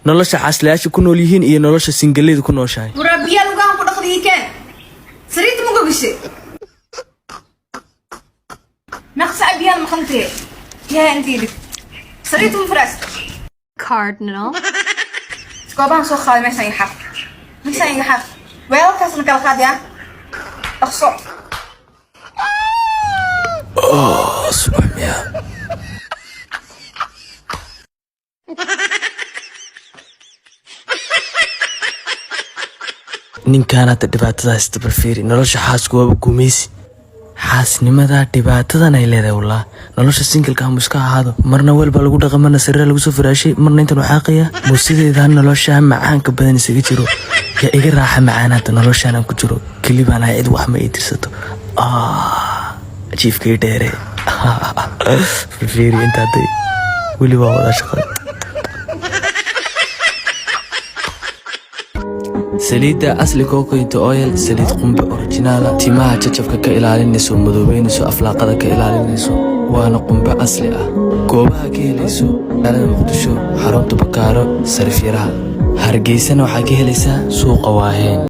nolosha xaslayaasha ku nool yihiin iyo nolosha singaleyda ku nooshahay وربيا لقاهم كده خدي كان سريت مو بشي نقص أبيان مخنتي يا أنتي سريت مفرس Cardinal. سكوبان سو خالي ما يحق ويل كاسن كلا خاديا أخصو سبحان ninkaanata dhibaatadaas tabarfiiri nolosha xaasku waaba gumaysi xaasnimada dhibaatadan ay leedahay wallah nolosha singalka ama iska ahaado marna walba lagu dhaqamana sariir lagu soo firaashay marna intan waxaaqaya muusideeda nolosha macaanka badan isaga jiro ya iga raaxa macaanaanta noloshaan ku jiro kaliban ay cid wax ma itirsato jiifkay dheere fiiri inta day wali waa wada shaqo saliida asli coconut oil saliid qumbe original timaha jajabka ka ilaalinayso madoobeynayso aflaaqada ka ilaalinayso waana qumbe asli ah goobaha ka helayso magaalada muqdisho xarunta bakaaro sarifyaraha hargeysana waxaa ka helaysaa suuqa waaheen